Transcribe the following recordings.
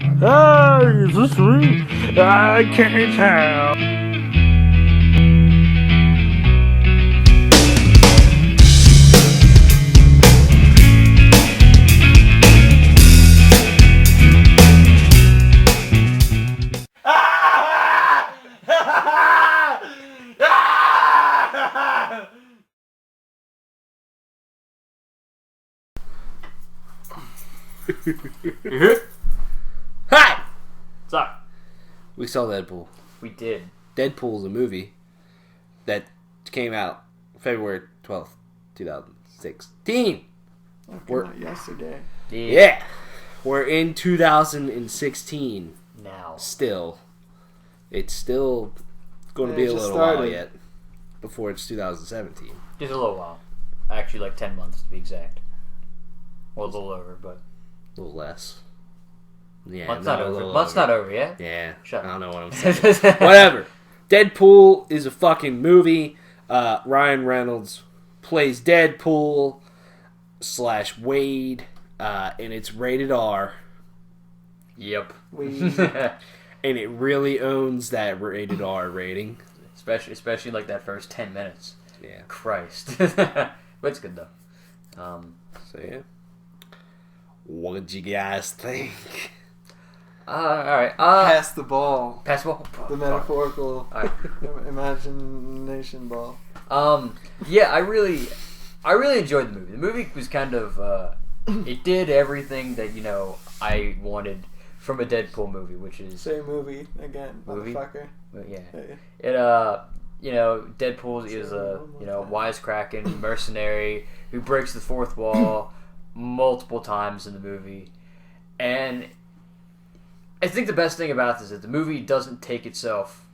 Hey, is this me? I can't tell. Hi! What's up? We saw Deadpool. We did. Deadpool's a movie that came out February 12th, 2016. We're not yesterday. Yeah. We're in 2016 Now. still. It's still going to Yeah, be it a just little while started. yet before it's 2017. Just a little while. Actually, like 10 months to be exact. Well, a little over, but. A little less. Yeah, Month's no, not a over. little Month's over. not over yet? Yeah. Shut I up. don't know what I'm saying. Whatever. Deadpool is a fucking movie. Ryan Reynolds plays Deadpool / Wade, and it's rated R, Yep. and it really owns that rated R rating. especially like that first 10 minutes. Yeah. Christ. But it's good though. So yeah. What did you guys think? Alright. Pass the ball. Pass the ball. The metaphorical Alright. imagination ball. Yeah, I really enjoyed the movie. The movie was kind of it did everything that I wanted from a Deadpool movie, which is Say movie again, Movie? motherfucker. yeah. Yeah. It Deadpool is a wisecracking mercenary who breaks the fourth wall multiple times in the movie, and I think the best thing about this is that the movie doesn't take itself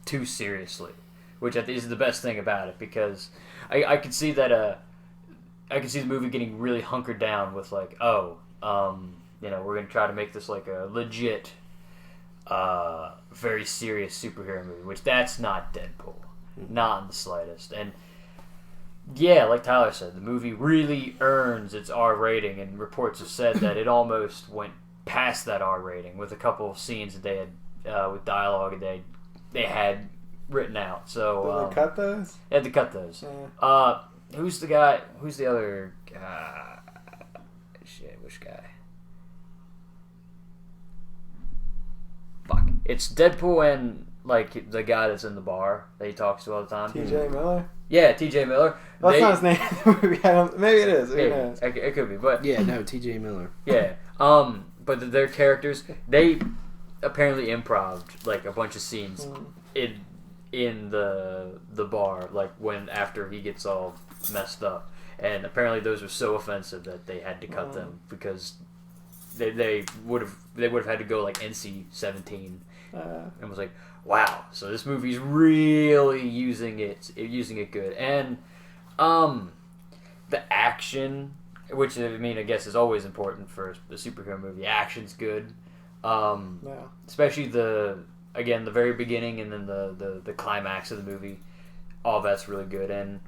too seriously, which I think is the best thing about it, because I could see that I could see the movie getting really hunkered down with like, we're gonna try to make this like a legit, very serious superhero movie, which that's not Deadpool, not in the slightest. And yeah, like Tyler said, the movie really earns its R rating, and reports have said that it almost went past that R rating with a couple of scenes that they had with dialogue that they had written out. So Did they cut those? they had to cut those. Yeah. Who's the guy? Who's the other? Which guy? Fuck. It's Deadpool and like the guy that's in the bar that he talks to all the time. T.J. Miller? Yeah, T.J. Miller. That's not his name in the movie. Maybe it is. Who Yeah, knows? it could be, but Yeah, no, T.J. Miller. yeah. But their characters, they apparently improv'd like a bunch of scenes in the bar, like after he gets all messed up, and apparently those were so offensive that they had to cut them, because they would have had to go like NC-17, and was like, wow, so this movie's really using it good. And the action, which I mean I guess is always important for a superhero movie. Action's good, especially the very beginning, and then the climax of the movie. All that's really good. And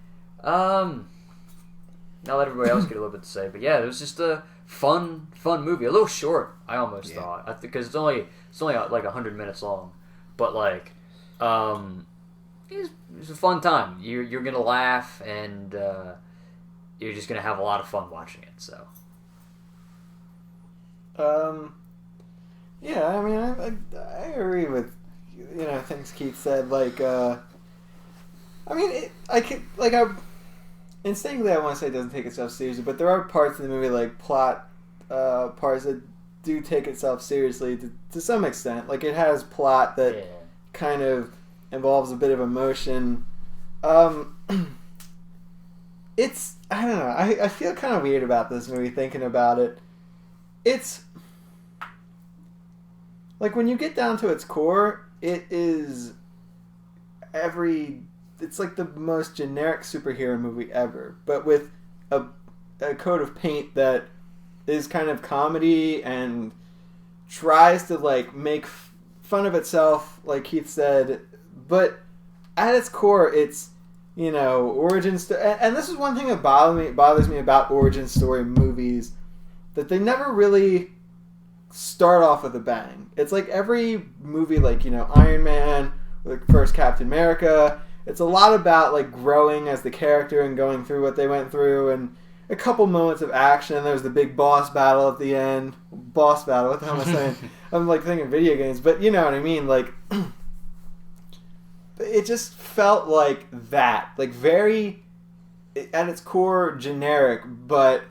I'll let everybody else get a little bit to say, but yeah, it was just a fun movie. A little short, I almost thought, because it's only like 100 minutes long, but like it's a fun time. You're gonna laugh, and you're just gonna have a lot of fun watching it. So yeah, I mean, I agree with things Keith said. Like, I mean, instinctively I want to say it doesn't take itself seriously, but there are parts in the movie, like plot parts, that do take itself seriously to some extent. Like, it has plot that kind of involves a bit of emotion. It's, I don't know, I feel kind of weird about this movie, thinking about it. It's like, when you get down to its core, it's like the most generic superhero movie ever, but with a coat of paint that is kind of comedy and tries to like make fun of itself, like Keith said, but at its core, it's origin story. And this is one thing that bothers me about origin story movies, that they never really start off with a bang. It's like every movie, like, you know, Iron Man, or the first Captain America. It's a lot about, like, growing as the character and going through what they went through, and a couple moments of action, and there's the big boss battle at the end. Boss battle, what the hell am I saying? I'm, like, thinking video games, but you know what I mean, like, it just felt like that. Like, very, at its core, generic, but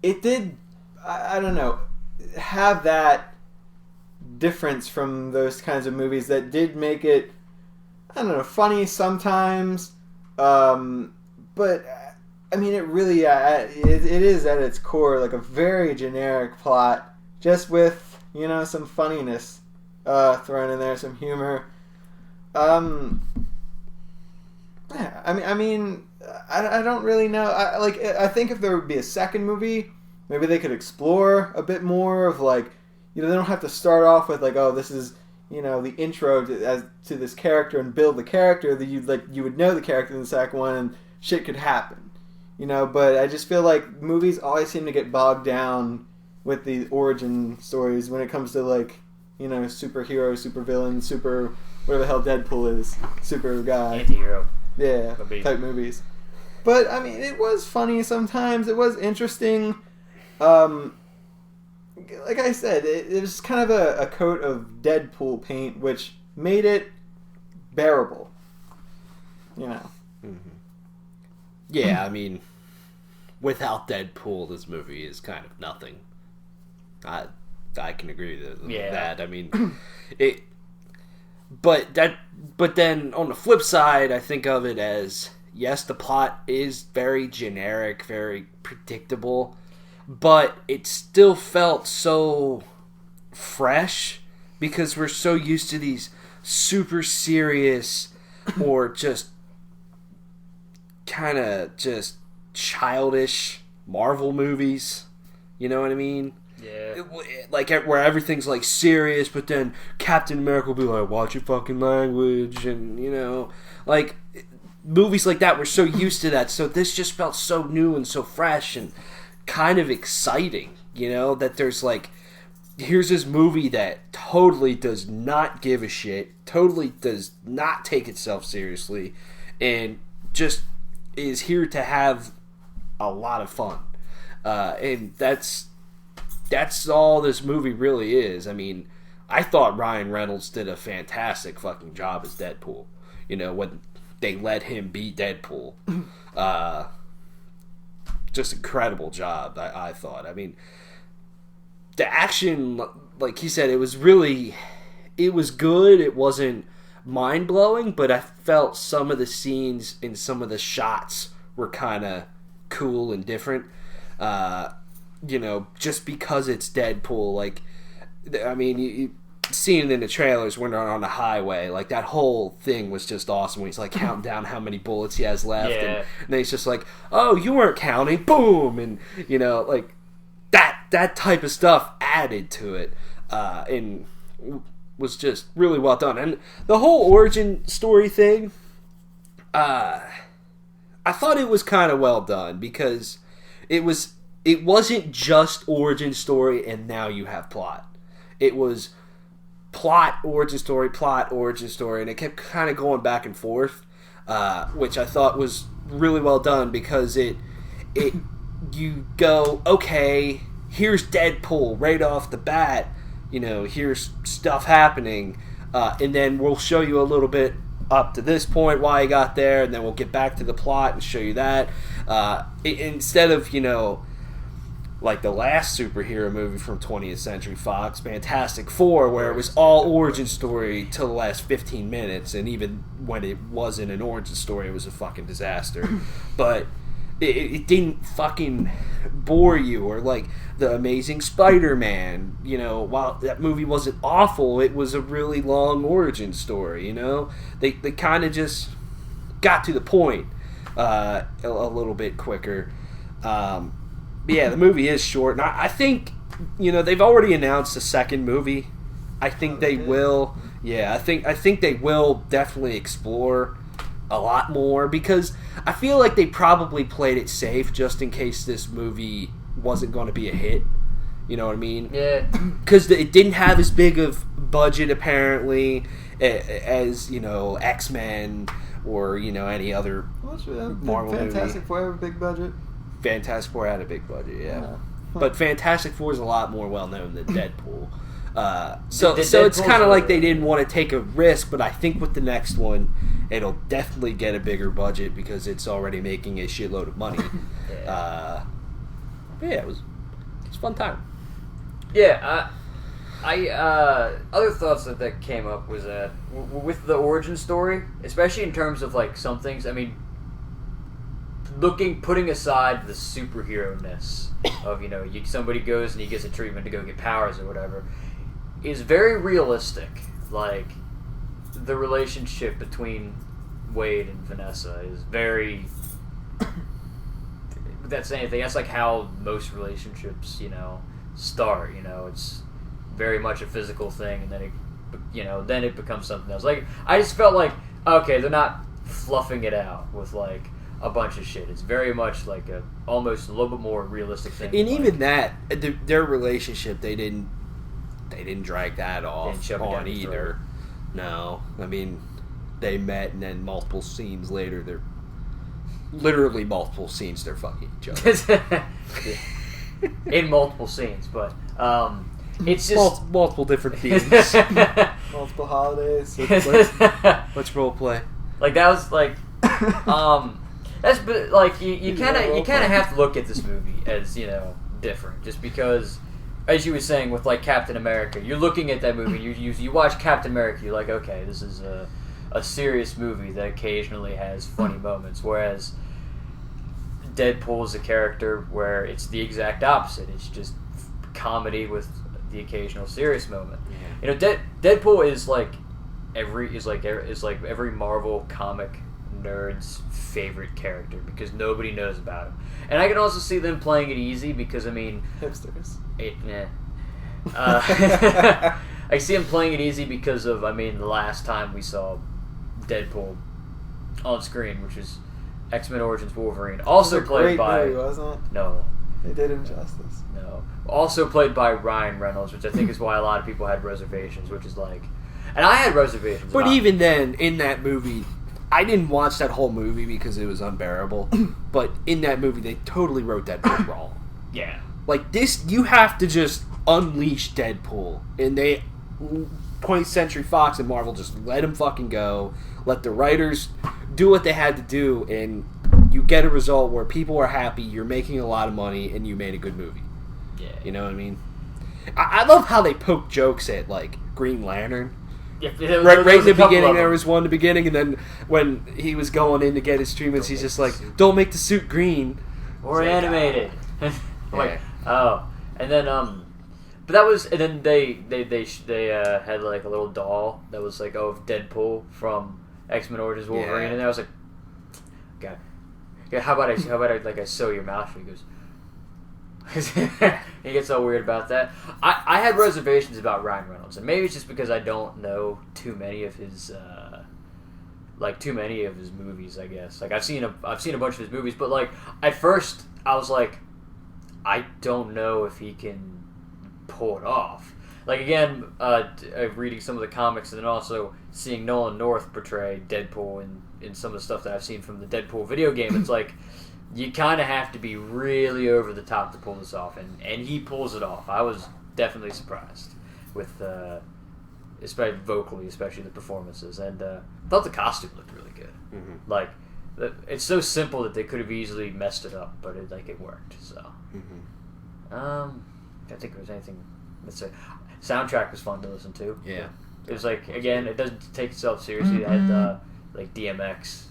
it did, I don't know, have that difference from those kinds of movies that did make it, I don't know, funny sometimes, but I mean, it really, it is at its core like a very generic plot, just with, you know, some funniness thrown in there, some humor. Yeah, I mean, I don't really know. I think if there would be a second movie, maybe they could explore a bit more of, like, you know, they don't have to start off with, like, oh, this is, you know, the intro to this character and build the character, that you would know the character in the second one and shit could happen. You know, but I just feel like movies always seem to get bogged down with the origin stories when it comes to, like, you know, superhero, supervillain, super whatever the hell Deadpool is, super guy, Anti-hero. yeah, type movies. But I mean, it was funny sometimes. It was interesting. Like I said, it was kind of a coat of Deadpool paint, which made it bearable. You know. Mm-hmm. Yeah, I mean, without Deadpool, this movie is kind of nothing. I can agree with that. I mean, it. But then on the flip side, I think of it as, yes, the plot is very generic, very predictable, but it still felt so fresh because we're so used to these super serious or just kind of just childish Marvel movies. You know what I mean? Yeah. Like, where everything's, like, serious, but then Captain America will be like, watch your fucking language, and, you know, like, movies like that, we're so used to that, so this just felt so new and so fresh and kind of exciting, you know, that there's, like, here's this movie that totally does not give a shit, totally does not take itself seriously, and just is here to have a lot of fun. And that's all this movie really is. I mean, I thought Ryan Reynolds did a fantastic fucking job as Deadpool. You know, when they let him be Deadpool. Just incredible job, I thought. I mean, the action, like he said, it was good. It wasn't mind-blowing, but I felt some of the scenes and some of the shots were kind of cool and different. You know, just because it's Deadpool, like, I mean, you seen it in the trailers when they're on the highway, like, that whole thing was just awesome when he's, like, counting down how many bullets he has left, and then he's just like, oh, you weren't counting, boom, and, you know, like, that type of stuff added to it, and was just really well done. And the whole origin story thing, I thought it was kind of well done, because it wasn't just origin story and now you have plot. It was plot, origin story, and it kept kind of going back and forth, which I thought was really well done, because you go, okay, here's Deadpool right off the bat, you know, here's stuff happening, and then we'll show you a little bit up to this point why he got there, and then we'll get back to the plot and show you that, instead of, you know, like the last superhero movie from 20th Century Fox, Fantastic Four, where it was all origin story till the last 15 minutes, and even when it wasn't an origin story, it was a fucking disaster. But it didn't fucking bore you, or like The Amazing Spider-Man, you know, while that movie wasn't awful, it was a really long origin story, you know? They kind of just got to the point a little bit quicker. Yeah, the movie is short, and I think, you know, they've already announced a second movie. I think they will. Yeah, I think they will definitely explore a lot more, because I feel like they probably played it safe just in case this movie wasn't going to be a hit. You know what I mean? Yeah. Because it didn't have as big of budget apparently as X-Men or any other Marvel Fantastic movie. Four have a big budget. Fantastic Four had a big budget, yeah. But Fantastic Four is a lot more well known than Deadpool. So it's kind of like they didn't want to take a risk, but I think with the next one, it'll definitely get a bigger budget because it's already making a shitload of money. But yeah, it was a fun time. Yeah, I other thoughts that came up was that with the origin story, especially in terms of like some things. I mean, putting aside the superhero-ness of somebody goes and he gets a treatment to go get powers or whatever, is very realistic. Like the relationship between Wade and Vanessa is very. That's anything. That's like how most relationships, start. It's very much a physical thing, and then it becomes something else. Like I just felt like okay, they're not fluffing it out with like a bunch of shit. It's very much like almost a little bit more realistic thing. And even that, their relationship, they didn't drag that off on either. No, I mean they met, and then multiple scenes later, they're literally multiple scenes. They're fucking each other in multiple scenes, but. It's just multiple different themes, multiple holidays. Let's role play. Like that was like, that's like you kind of have to look at this movie as different, just because, as you were saying with like Captain America, you're looking at that movie, you watch Captain America, you're like, okay, this is a serious movie that occasionally has funny moments, whereas Deadpool is a character where it's the exact opposite. It's just comedy with the occasional serious moment. Yeah. Deadpool is like every Marvel comic nerd's favorite character because nobody knows about him. And I can also see them playing it easy because hipsters. I see him playing it easy because of the last time we saw Deadpool on screen, which is X-Men Origins Wolverine, also played by movie, wasn't it? No. They did him justice. No. Also played by Ryan Reynolds, which I think is why a lot of people had reservations, which is like... And I had reservations. But even then, in that movie, I didn't watch that whole movie because it was unbearable. But in that movie, they totally wrote Deadpool wrong. Yeah. Like, this, you have to just unleash Deadpool. And 20th Century Fox and Marvel just let him fucking go. Let the writers do what they had to do, and you get a result where people are happy, you're making a lot of money, and you made a good movie. Yeah. You know what I mean? I love how they poke jokes at, like, Green Lantern. Yeah, right in the beginning, there was one in the beginning, and then when he was going in to get his treatments, he's just like, don't make the suit green. Or animated. Like, oh. And then, but that was, and then they had, like, a little doll that was, like, of Deadpool from X-Men Origins Wolverine, and I was like, God. Yeah, how about I sew your mouth? He goes. He gets all weird about that. I had reservations about Ryan Reynolds, and maybe it's just because I don't know too many of his movies. I guess I've seen a bunch of his movies, but like at first I was like, I don't know if he can pull it off. Like again, reading some of the comics and then also seeing Nolan North portray Deadpool in some of the stuff that I've seen from the Deadpool video game, it's like you kind of have to be really over the top to pull this off, and he pulls it off. I was definitely surprised with, especially vocally, especially the performances, and thought the costume looked really good. Mm-hmm. Like it's so simple that they could have easily messed it up, but it worked. So, I don't think there was anything. Let's say, soundtrack was fun to listen to. Yeah, it was like again, it doesn't take itself seriously. It had like DMX.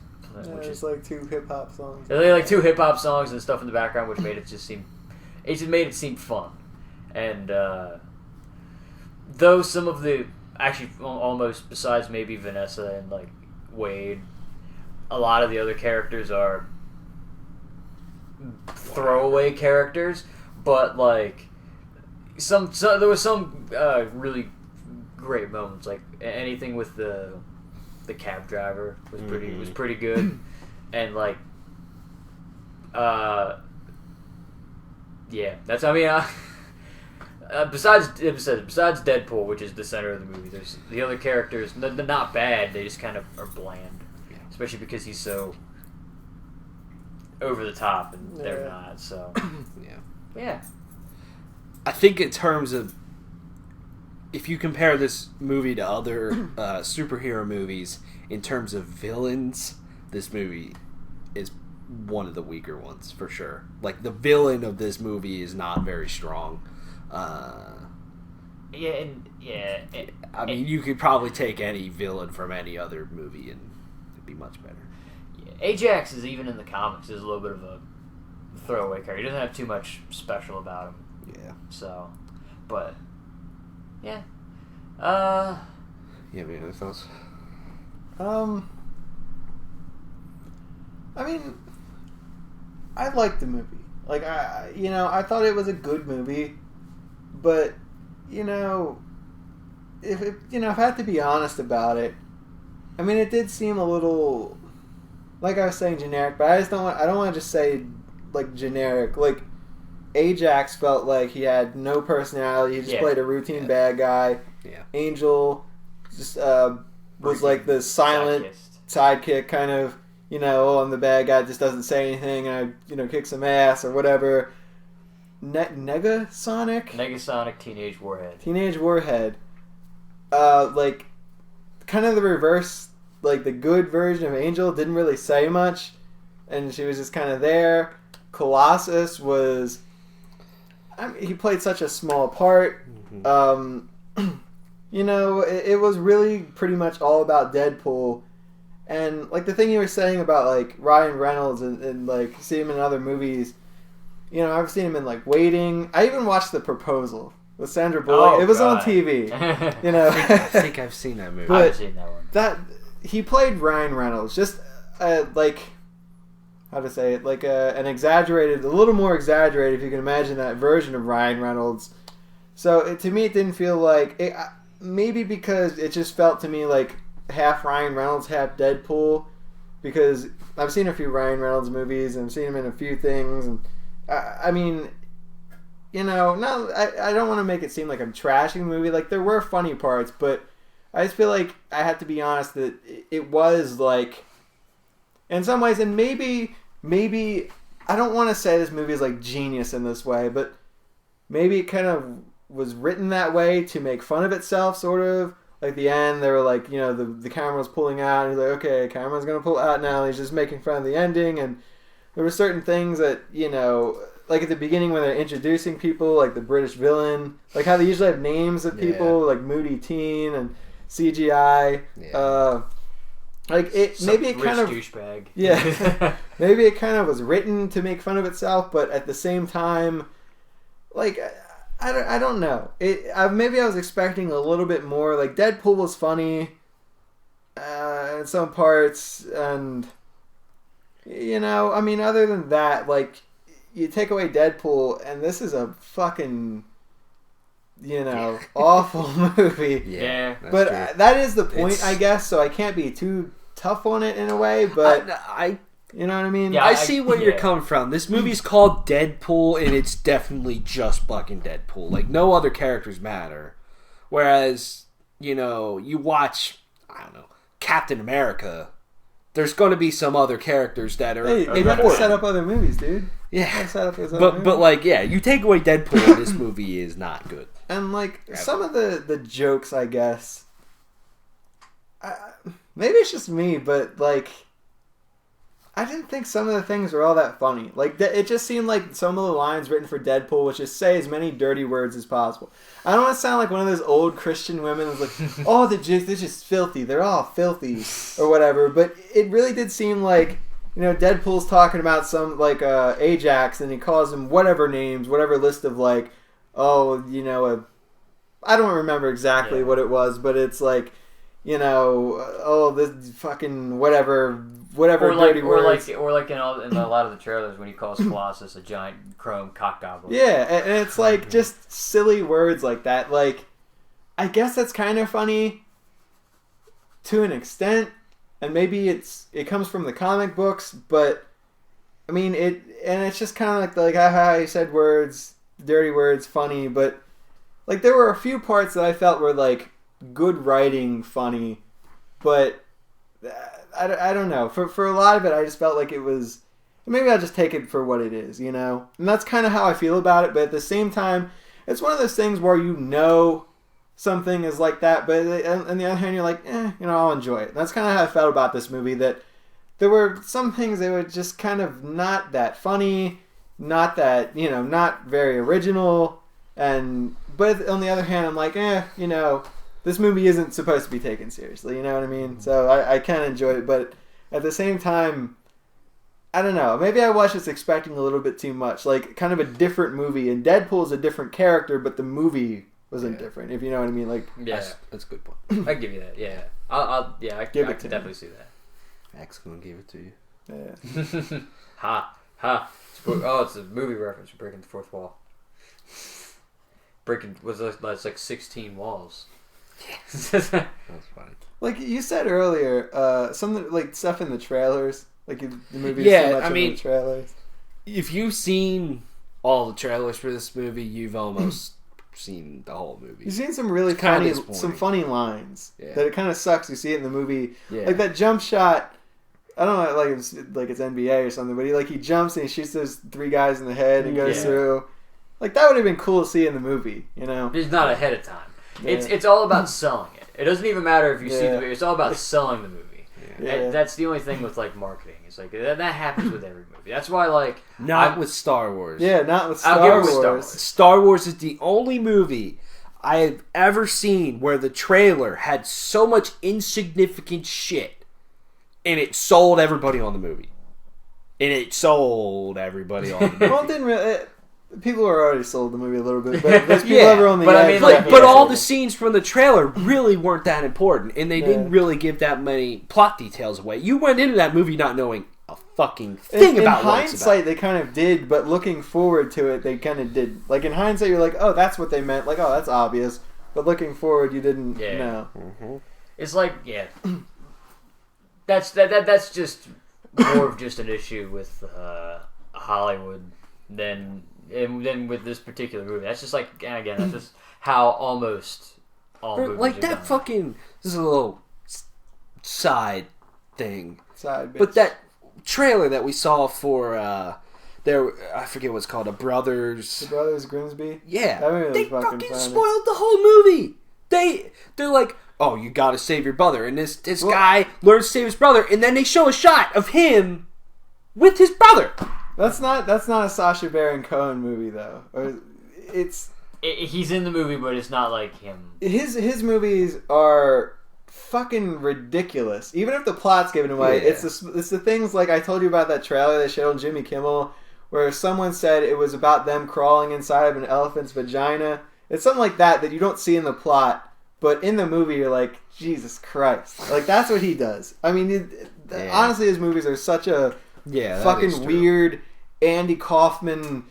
Which is like two hip hop songs. They like two hip hop songs and stuff in the background, which made it just made it seem fun. And though some of the actually almost besides maybe Vanessa and like Wade, a lot of the other characters are throwaway characters, but like there was some really great moments, like anything with the cab driver was pretty good, and like, yeah, that's Besides Deadpool, which is the center of the movie, there's the other characters. They're not bad. They just kind of are bland, especially because he's so over the top, and they're not. So yeah. I think in terms of, if you compare this movie to other superhero movies in terms of villains, this movie is one of the weaker ones for sure. Like, the villain of this movie is not very strong. I mean, you could probably take any villain from any other movie and it'd be much better. Yeah, Ajax is, even in the comics, is a little bit of a throwaway character. He doesn't have too much special about him. Yeah. So, but yeah. You have any other thoughts? I mean, I liked the movie. Like, I thought it was a good movie, but, if I had to be honest about it, I mean, it did seem a little, like I was saying, generic, but I don't want to just say, like, generic. Like, Ajax felt like he had no personality. He just played a routine bad guy. Yeah. Angel just was like the silent sidekick kind of, I'm the bad guy, just doesn't say anything, and I, kick some ass or whatever. Negasonic? Teenage Warhead. Teenage Warhead. Like, kind of the reverse, like the good version of Angel, didn't really say much, and she was just kind of there. Colossus was... he played such a small part. Mm-hmm. It was really pretty much all about Deadpool. And, like, the thing you were saying about, like, Ryan Reynolds and like, see him in other movies, I've seen him in, like, Waiting. I even watched The Proposal with Sandra Bullock. It was on TV, I think I've seen that movie. I've seen that one. He played Ryan Reynolds, just, like... how to say it, like a little more exaggerated, if you can imagine that version of Ryan Reynolds. So to me, it didn't feel like it, maybe because it just felt to me like half Ryan Reynolds, half Deadpool. Because I've seen a few Ryan Reynolds movies and I've seen him in a few things, and I mean, I don't want to make it seem like I'm trashing the movie. Like, there were funny parts, but I just feel like I have to be honest that it was like, in some ways, and maybe I don't want to say this movie is like genius in this way, but maybe it kind of was written that way to make fun of itself, sort of. Like, the end, they were like, the camera was pulling out, and he's like, okay, camera's going to pull out now, and he's just making fun of the ending, and there were certain things that, like at the beginning when they're introducing people, like the British villain, like how they usually have names of people, like Moody Teen and CGI, like maybe it kind of douchebag. Yeah, maybe it kind of was written to make fun of itself, but at the same time, like I don't know. Maybe I was expecting a little bit more. Like, Deadpool was funny in some parts, and I mean, other than that, like, you take away Deadpool, and this is a fucking awful movie. Yeah, but that is the point, I guess. So I can't be too tough on it in a way. But you know what I mean? Yeah, I see where you're coming from. This movie's called Deadpool, and it's definitely just fucking Deadpool. Like, no other characters matter. Whereas, you watch, I don't know, Captain America, there's going to be some other characters that are Hey, you have to set up other movies, dude. Yeah. Set up but like, yeah, you take away Deadpool, and this movie is not good. And, like, some of the jokes, I guess, maybe it's just me, but, like, I didn't think some of the things were all that funny. Like, it just seemed like some of the lines written for Deadpool was just say as many dirty words as possible. I don't want to sound like one of those old Christian women who's like, oh, they're just filthy. They're all filthy or whatever. But it really did seem like, Deadpool's talking about some, like, Ajax, and he calls him whatever names, whatever list of, like, I don't remember exactly what it was, but it's like, this fucking whatever dirty words. Or like in a lot of the trailers when he calls Colossus a giant chrome cock goblin. Yeah, and it's like just silly words like that. Like, I guess that's kind of funny to an extent, and maybe it comes from the comic books, but I mean it's just kind of like haha, he said words, dirty words, funny, but like there were a few parts that I felt were like good writing, funny, but I don't know. For a lot of it, I just felt like it was. Maybe I'll just take it for what it is, you know? And that's kind of how I feel about it, but at the same time, it's one of those things where you know something is like that, but on the other hand, you're like, I'll enjoy it. And that's kind of how I felt about this movie, that there were some things that were just kind of not that funny, not that, not very original, but on the other hand, I'm like, this movie isn't supposed to be taken seriously, you know what I mean? So I can enjoy it, but at the same time, I don't know. Maybe I watched this expecting a little bit too much, like kind of a different movie. And Deadpool is a different character, but the movie wasn't different. If you know what I mean, like Yeah, that's a good point. I give you that. Yeah, I Give can it to definitely see that. Max gonna give it to you. Yeah. Ha. It's a movie reference. You're breaking the fourth wall. That's like 16 walls. That's funny. Like you said earlier, something like stuff in the trailers. Like the movie is Yeah, so much I in mean- the trailers. If you've seen all the trailers for this movie, you've almost seen the whole movie. You've seen some really It's kinda funny, disappointing. some funny lines Yeah. that it kind of sucks. You see it in the movie, Yeah. like that jump shot. I don't know, like it's NBA or something, but he jumps and he shoots those 3 guys in the head and goes Yeah. through. Like that would have been cool to see in the movie, you know? It's not ahead of time. Yeah. It's all about selling it. It doesn't even matter if you see Yeah. the movie. It's all about selling the movie. Yeah. And that's the only thing with like marketing. It's like that happens with every movie. That's why like Not with Star Wars. Yeah, not with I'll Star give it with Wars. Star Wars. Star Wars is the only movie I have ever seen where the trailer had so much insignificant shit and it sold everybody on the movie. And it sold everybody on the movie. Well, it didn't really. People were already sold the movie a little bit, but those people Yeah, that were on the but I edge mean, definitely But all sold the it. scenes from the trailer really weren't that important, and they didn't really give that many plot details away. You went into that movie not knowing a fucking thing in about what it's hindsight, about. they kind of did, but looking forward to it, they kind of did. Like in hindsight, you're like, oh, that's what they meant. Like, oh, that's obvious. But looking forward, you didn't know. it's like that's just more of just an issue with Hollywood than with this particular movie. That's just like again, that's just how almost all movies Like are that done. fucking... This is a little side thing. Side bitch. But that trailer that we saw for... I forget what it's called. The Brothers... Brothers Grimsby. Yeah. That movie was They fucking fucking funny. spoiled the whole movie. They're like, oh, you gotta save your brother. And this guy learns to save his brother, and then they show a shot of him with his brother. That's not a Sacha Baron Cohen movie though. Or it's He's in the movie, but it's not like him. his movies are fucking ridiculous. Even if the plot's given away, Yeah. it's the things like I told you about that trailer they showed on Jimmy Kimmel, where someone said it was about them crawling inside of an elephant's vagina. It's something like that you don't see in the plot, but in the movie you're like, Jesus Christ! Like that's what he does. I mean, honestly, his movies are such a fucking weird Andy Kaufman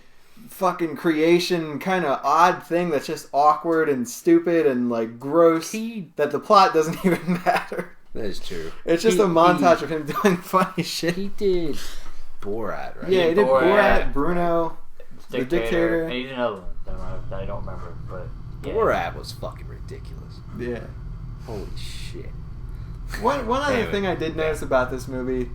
fucking creation kind of odd thing that's just awkward and stupid and like gross that the plot doesn't even matter. That is true. It's just a montage of him doing funny shit. He did Borat, right? Yeah, he did Borat, Borat, Bruno, The Dictator. And he did another one that I don't remember, but yeah. Borat was fucking ridiculous. Yeah. Holy shit. One other Anyway. thing I did notice about this movie,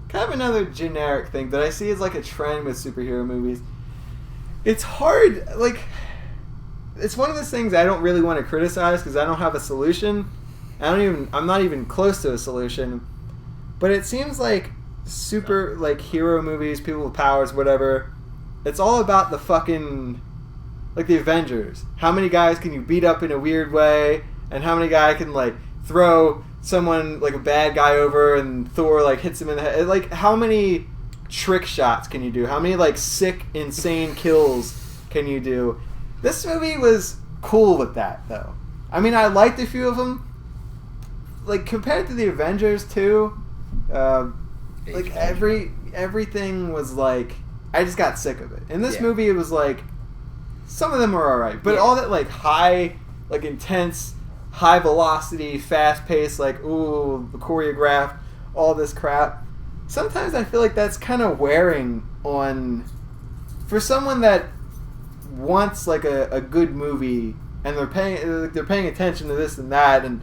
kind of another generic thing that I see as like a trend with superhero movies. It's hard, like, it's one of those things I don't really want to criticize because I don't have a solution. I'm not even close to a solution. But it seems like super, like, hero movies, people with powers, whatever, it's all about the fucking, like the Avengers. How many guys can you beat up in a weird way? And how many guys can, like, throw someone, like a bad guy over and Thor, like, hits him in the head? Like, how many trick shots can you do? How many, like, sick, insane kills can you do? This movie was cool with that, though. I mean, I liked a few of them. Like, compared to the Avengers, too, like, everything was, like, I just got sick of it. In this movie, it was, like, some of them were alright, but all that, like, high, like, intense, high velocity, fast paced, like, ooh, choreographed, all this crap. Sometimes I feel like that's kind of wearing on, for someone that wants like a good movie, and they're paying attention to this and that, and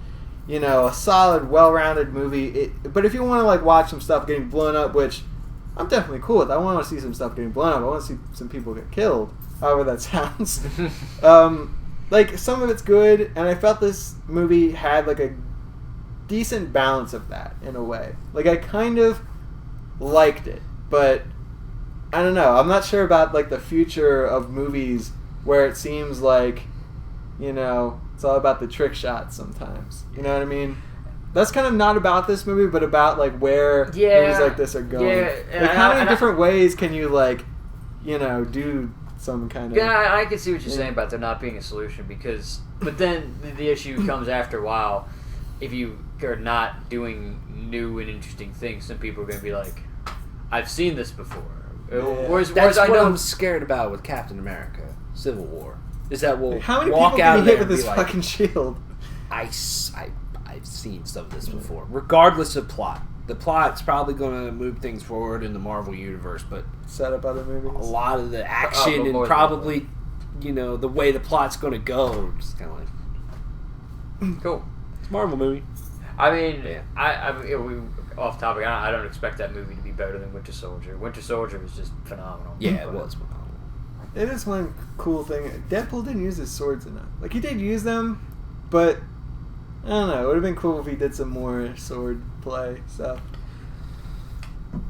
you know, a solid, well-rounded movie. But if you want to like watch some stuff getting blown up, which I'm definitely cool with, I want to see some stuff getting blown up. I want to see some people get killed, however that sounds. Like some of it's good, and I felt this movie had like a decent balance of that in a way. Like I kind of liked it, but I don't know. I'm not sure about like the future of movies where it seems like, you know, it's all about the trick shots sometimes. You know what I mean? That's kind of not about this movie, but about like where movies like this are going. Yeah, like how many different ways can you like, you know, do some kind of... Yeah, I can see what you're saying about there not being a solution, because... But then the issue comes after a while. If you are not doing new and interesting things, some people are going to be like, I've seen this before. Yeah. Whereas That's I what know... I'm scared about with Captain America Civil War. Is that we'll how many walk people out can of he there hit with and his be like, fucking shield? I've seen some of this before, regardless of plot. The plot's probably going to move things forward in the Marvel universe, but Set up other movies. a lot of the action and probably, you know, the way the plot's going to go, just kind of like, Cool. it's a Marvel movie. I mean, Yeah. we off topic. I don't expect that movie to be better than Winter Soldier. Winter Soldier was just phenomenal. Yeah, it was phenomenal. It is one cool thing. Deadpool didn't use his swords enough. Like, he did use them, but I don't know. It would have been cool if he did some more sword play stuff.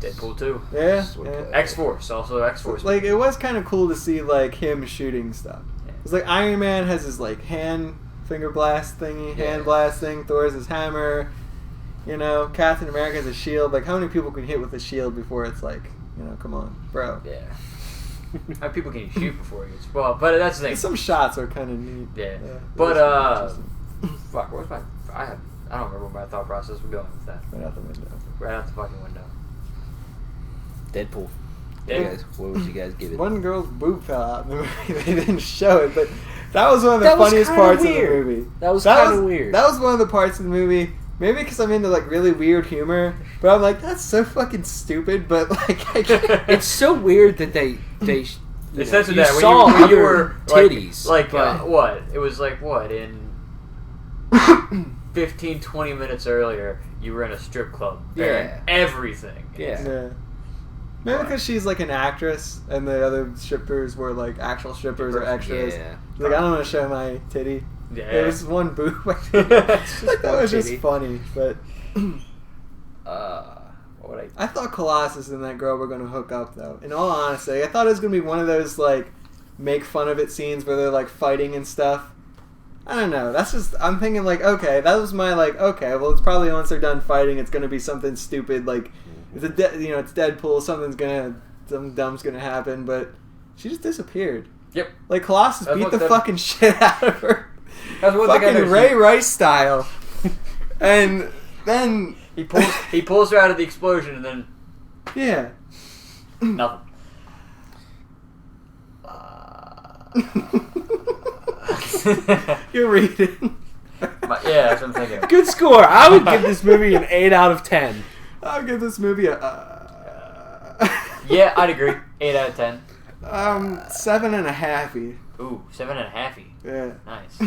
Deadpool 2. Yeah. Swordplay. X-Force, also X-Force. Like, it was kind of cool to see, like, him shooting stuff. Yeah. It's like Iron Man has his, like, finger blast thingy, hand blast thing. Thor has his hammer. You know, Captain America has a shield. Like, how many people can hit with a shield before it's like, you know, come on, bro. Yeah. How people can shoot before he gets... Well, but that's the thing. Some shots are kind of neat. Yeah. But But, fuck, what's my... I don't remember what my thought process was going with that. right out the window. Right out the fucking window. Deadpool. Yeah. You guys, what would you guys give it? One girl's boob fell out in the movie. They didn't show it, but that was one of the That was funniest kinda parts weird. of the movie. That was kind of weird. That was one of the parts of the movie. Maybe because I'm into like really weird humor, but I'm like, that's so fucking stupid. But like, I can't. It's so weird that they It's you sensitive you that saw when you other were titties. like but- what? It was like what in 15, 20 minutes earlier you were in a strip club. Wearing Yeah. everything. Yeah. Yeah. Maybe because she's like an actress, and the other strippers were like actual strippers or extras. Yeah. Like, I don't want to show my titty. Yeah. There was one boob. Just Like, that one was just titty. funny, but. What would I thought Colossus and that girl were going to hook up, though. In all honesty, I thought it was going to be one of those, like, make fun of it scenes where they're, like, fighting and stuff. I don't know. That's just... I'm thinking, like, okay, that was my, like, okay, well, it's probably once they're done fighting, it's going to be something stupid, like, it's it's Deadpool, something dumb's going to happen, but she just disappeared. Yep. Like, Colossus That's beat what the that- fucking shit out of her. That's one thing I Fucking noticed. Ray Rice style. And then... He pulls her out of the explosion and then Yeah. nothing. You're reading. Yeah, that's what I'm thinking. Good score. I would give this movie an 8 out of 10. I'll give this movie a... Yeah, I'd agree. 8 out of 10. 7.5. Ooh, 7.5. Yeah. Nice.